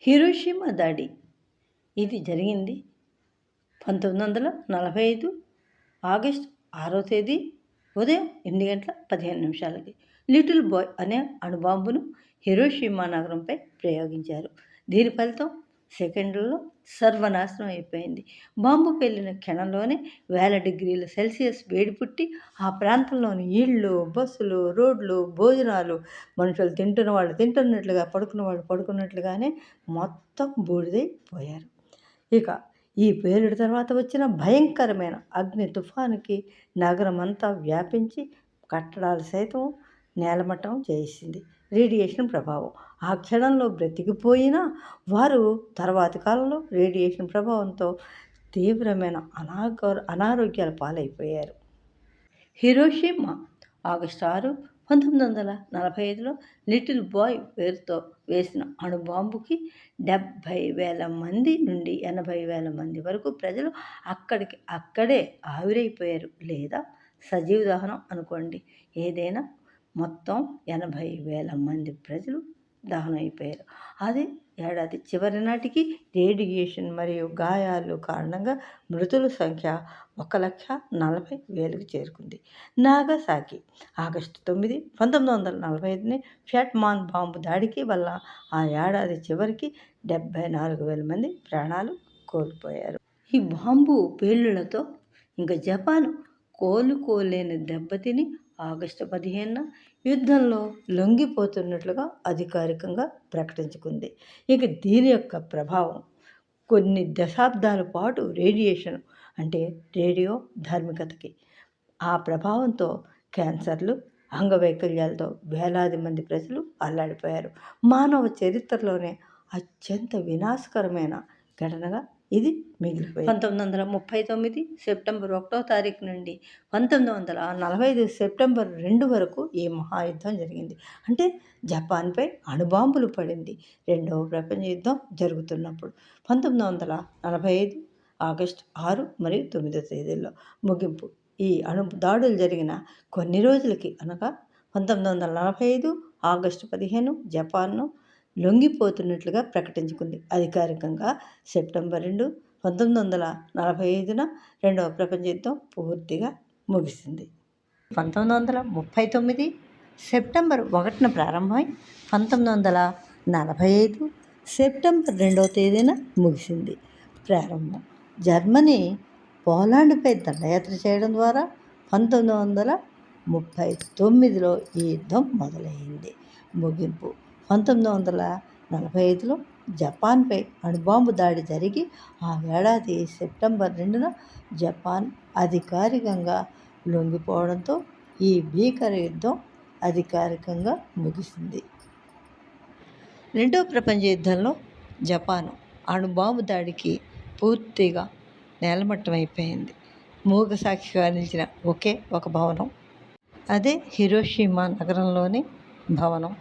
Hiroshima దాడి ఇది జరిగింది 1945 ఆగస్టు 6వ తేదీ ఉదయం 8:15 లిటిల్ బాయ్ అనే అణుబాంబును హిరోషిమా నగరంపై ప్రయోగించారు. దీని ఫలితం సెకండ్లలో సర్వనాశనం అయిపోయింది. బాంబు పేలిన క్షణంలోనే వేల డిగ్రీల సెల్సియస్ వేడి పుట్టి ఆ ప్రాంతంలోని ఇళ్ళు, బస్సులు, రోడ్లు, భోజనాలు, మనుషులు తింటున్న వాళ్ళు తింటున్నట్లుగా, పడుకున్న వాళ్ళు పడుకున్నట్లుగానే మొత్తం బూడిదైపోయారు. ఇక ఈ పేలుడు తర్వాత వచ్చిన భయంకరమైన అగ్ని తుఫానుకి నగరం అంతా వ్యాపించి కట్టడాలు సైతం నేలమట్టం చేసింది. రేడియేషన్ ప్రభావం ఆ క్షణంలో బ్రతికిపోయినా వారు తర్వాతి కాలంలో రేడియేషన్ ప్రభావంతో తీవ్రమైన అనారోగ్యాల పాలైపోయారు. హిరోషిమా ఆగస్టు 6, 1945లో లిటిల్ బాయ్ పేరుతో వేసిన అణుబాంబుకి 70,000 మంది నుండి 80,000 మంది వరకు ప్రజలు అక్కడే ఆవిరైపోయారు, లేదా సజీవ దహనం అనుకోండి. ఏదైనా మొత్తం 80,000 మంది ప్రజలు దహనం అయిపోయారు. అదే ఏడాది చివరి నాటికి రేడియేషన్ మరియు గాయాలు కారణంగా మృతుల సంఖ్య 1,40,000కు చేరుకుంది. నాగసాకి ఆగస్టు 9, 1945ని ఫ్యాట్మాన్ బాంబు దాడికి వల్ల ఆ ఏడాది చివరికి 74,000 మంది ప్రాణాలు కోల్పోయారు. ఈ బాంబు పేలుళ్లతో ఇంకా జపాన్ కోలుకోలేని దెబ్బతిని ఆగస్టు 15న యుద్ధంలో లొంగిపోతున్నట్లుగా అధికారికంగా ప్రకటించుకుంది. ఇక దీని యొక్క ప్రభావం కొన్ని దశాబ్దాల పాటు రేడియేషన్ అంటే రేడియో ధార్మికతకి ఆ ప్రభావంతో క్యాన్సర్లు, అంగవైకల్యాలతో వేలాది మంది ప్రజలు అల్లాడిపోయారు. మానవ చరిత్రలోనే అత్యంత వినాశకరమైన ఘటనగా ఇది మిగిలిపోయింది. 1939 సెప్టెంబర్ 1వ తారీఖు నుండి 1945 సెప్టెంబర్ 2 వరకు ఈ మహాయుద్ధం జరిగింది. అంటే జపాన్పై అణుబాంబులు పడింది. రెండవ ప్రపంచ యుద్ధం జరుగుతున్నప్పుడు 1945 ఆగస్టు 6 మరియు 9 తేదీల్లో ముగింపు. ఈ అణు దాడులు జరిగిన కొన్ని రోజులకి అనగా 1945 ఆగస్టు 15 జపాన్ను లొంగిపోతున్నట్లుగా ప్రకటించుకుంది. అధికారికంగా సెప్టెంబర్ 2, 1945న రెండవ ప్రపంచ యుద్ధం పూర్తిగా ముగిసింది. 1939 సెప్టెంబర్ 1న ప్రారంభమై 1945 సెప్టెంబర్ 2వ తేదీన ముగిసింది. ప్రారంభం జర్మనీ పోలాండ్పై దండయాత్ర చేయడం ద్వారా 1939లో ఈ యుద్ధం మొదలైంది. ముగింపు 1945లో జపాన్పై అణుబాంబు దాడి జరిగి ఆ ఏడాది సెప్టెంబర్ 2న జపాన్ అధికారికంగా లొంగిపోవడంతో ఈ భీకర యుద్ధం అధికారికంగా ముగిసింది. రెండవ ప్రపంచ యుద్ధంలో జపాన్ అణుబాంబు దాడికి పూర్తిగా నేలమట్టమైపోయింది. మూగసాక్షిగా నిలిచిన ఒకే ఒక భవనం, అదే హిరోషిమా నగరంలోని భవనం.